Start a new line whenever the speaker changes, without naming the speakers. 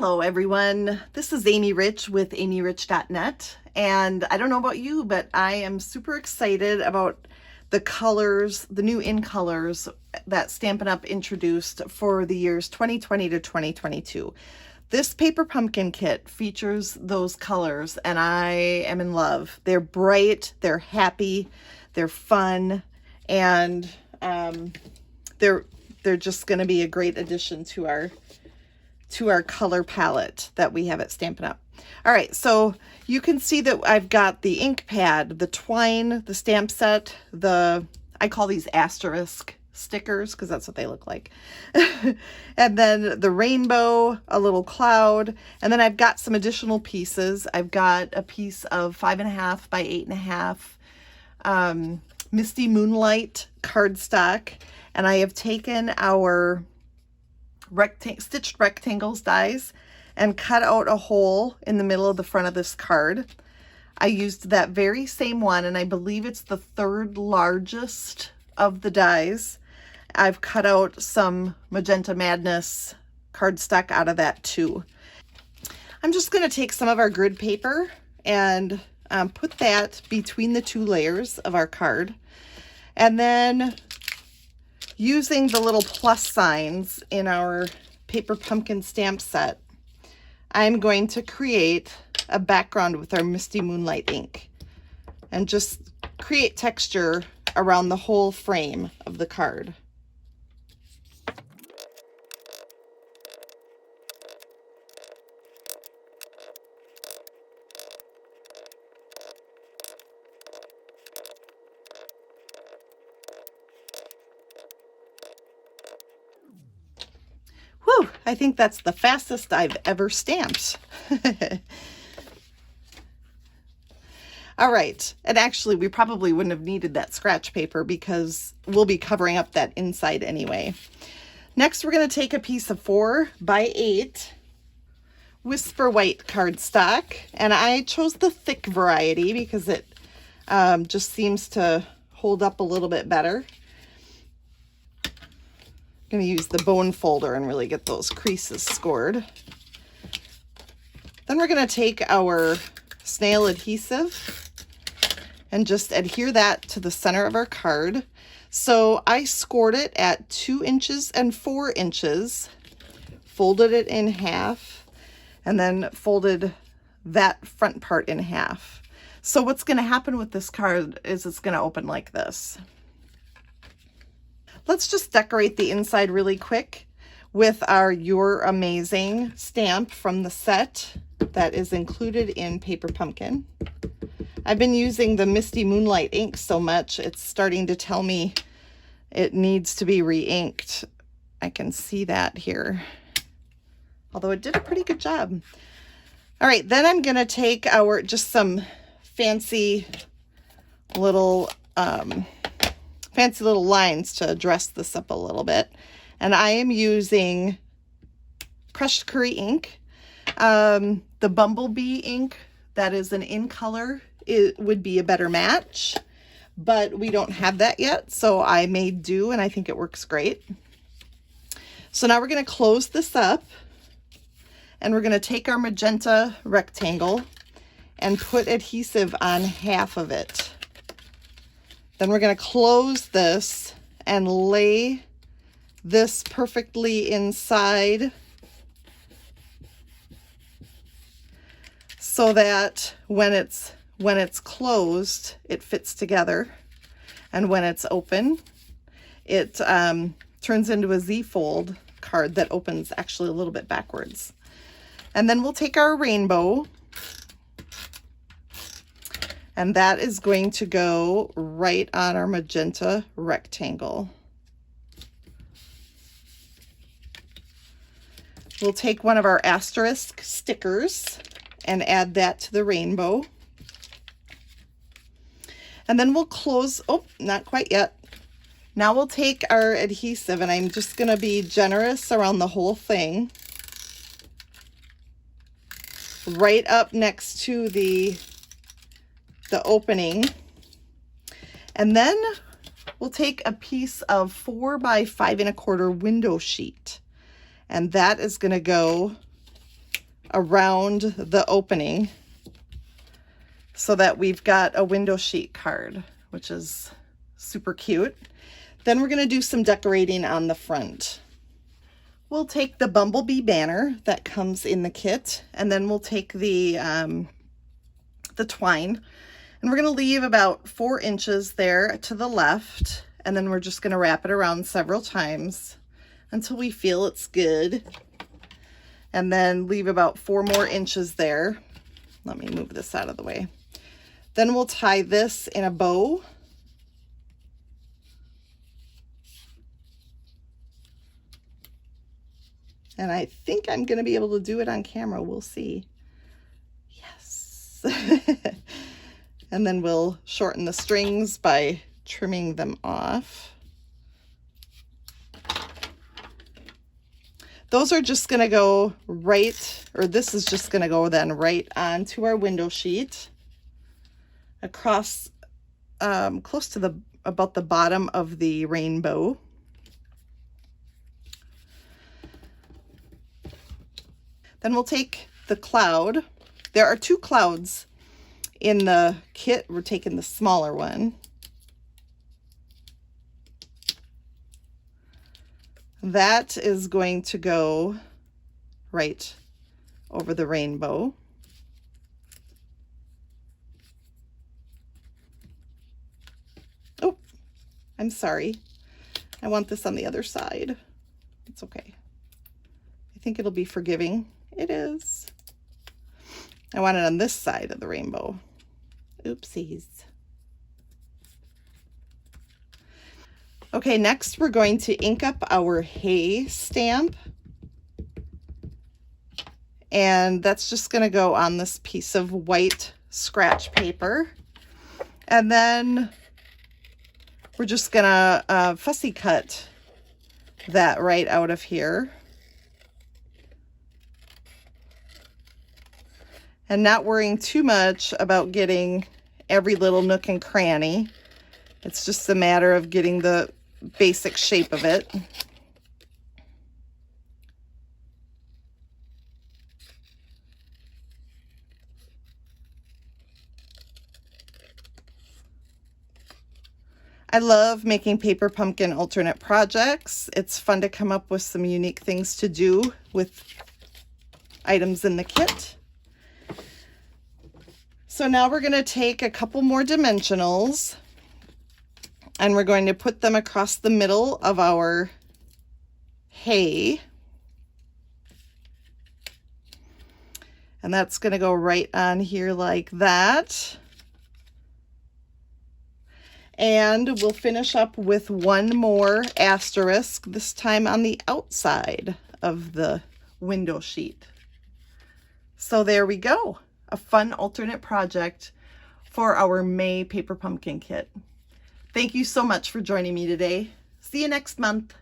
Hello everyone, this is Amy Rich with amyrich.net, and I don't know about you, but I am super excited about the colors, the new in colors that Stampin' Up! Introduced for the years 2020 to 2022. This paper pumpkin kit features those colors and I am in love. They're bright, they're happy, they're fun, and they're just going to be a great addition to our color palette that we have at Stampin' Up! All right, so you can see that I've got the ink pad, the twine, the stamp set, I call these asterisk stickers because that's what they look like. And then the rainbow, a little cloud, and then I've got some additional pieces. I've got a piece of 5.5 by 8.5 Misty Moonlight cardstock, and I have taken our stitched rectangles dies and cut out a hole in the middle of the front of this card. I used that very same one, and I believe it's the third largest of the dies. I've cut out some Magenta Madness cardstock out of that too. I'm just going to take some of our grid paper and put that between the two layers of our card, and then using the little plus signs in our paper pumpkin stamp set, I'm going to create a background with our Misty Moonlight ink and just create texture around the whole frame of the card. Whew, I think that's the fastest I've ever stamped. All right, and actually we probably wouldn't have needed that scratch paper because we'll be covering up that inside anyway. Next, we're going to take a piece of 4 by 8 Whisper White cardstock, and I chose the thick variety because it just seems to hold up a little bit better. Going to use the bone folder and really get those creases scored. Then we're going to take our snail adhesive and just adhere that to the center of our card. So I scored it at 2 inches and 4 inches, folded it in half, and then folded that front part in half. So what's going to happen with this card is it's going to open like this. Let's just decorate the inside really quick with our You're Amazing stamp from the set that is included in Paper Pumpkin. I've been using the Misty Moonlight ink so much, it's starting to tell me it needs to be re-inked. I can see that here, although it did a pretty good job. All right, then I'm gonna take just some fancy little lines to dress this up a little bit. And I am using Crushed Curry ink. The Bumblebee ink that is an in color, it would be a better match, but we don't have that yet, so I made do and I think it works great. So now we're going to close this up and we're going to take our magenta rectangle and put adhesive on half of it. Then we're going to close this and lay this perfectly inside so that when it's closed, it fits together. And when it's open, it turns into a Z-fold card that opens actually a little bit backwards. And then we'll take our rainbow, and that is going to go right on our magenta rectangle. We'll take one of our asterisk stickers and add that to the rainbow. And then we'll close, oh, not quite yet. Now we'll take our adhesive, and I'm just gonna be generous around the whole thing. Right up next to the opening. And then we'll take a piece of 4 by 5 1/4 window sheet, and that is going to go around the opening so that we've got a window sheet card, which is super cute. Then we're going to do some decorating on the front. We'll take the bumblebee banner that comes in the kit, and then we'll take the twine, and we're going to leave about 4 inches there to the left, and then we're just going to wrap it around several times until we feel it's good, and then leave about 4 more inches there. Let me move this out of the way. Then we'll tie this in a bow. And I think I'm going to be able to do it on camera. We'll see. Yes. And then we'll shorten the strings by trimming them off. Those are just going to go right, or this is just going to go then right onto our window sheet across close to about the bottom of the rainbow. Then we'll take the cloud. There are 2 clouds in the kit. We're taking the smaller one. That is going to go right over the rainbow. Oh, I'm sorry. I want this on the other side. It's okay. I think it'll be forgiving. It is. I want it on this side of the rainbow. Oopsies. Okay, next we're going to ink up our hay stamp. And that's just going to go on this piece of white scratch paper. And then we're just going to fussy cut that right out of here. And not worrying too much about getting every little nook and cranny. It's just a matter of getting the basic shape of it. I love making paper pumpkin alternate projects. It's fun to come up with some unique things to do with items in the kit. So now we're going to take a couple more dimensionals and we're going to put them across the middle of our hay. And that's going to go right on here like that. And we'll finish up with one more asterisk, this time on the outside of the window sheet. So there we go. A fun alternate project for our May paper pumpkin kit. Thank you so much for joining me today. See you next month.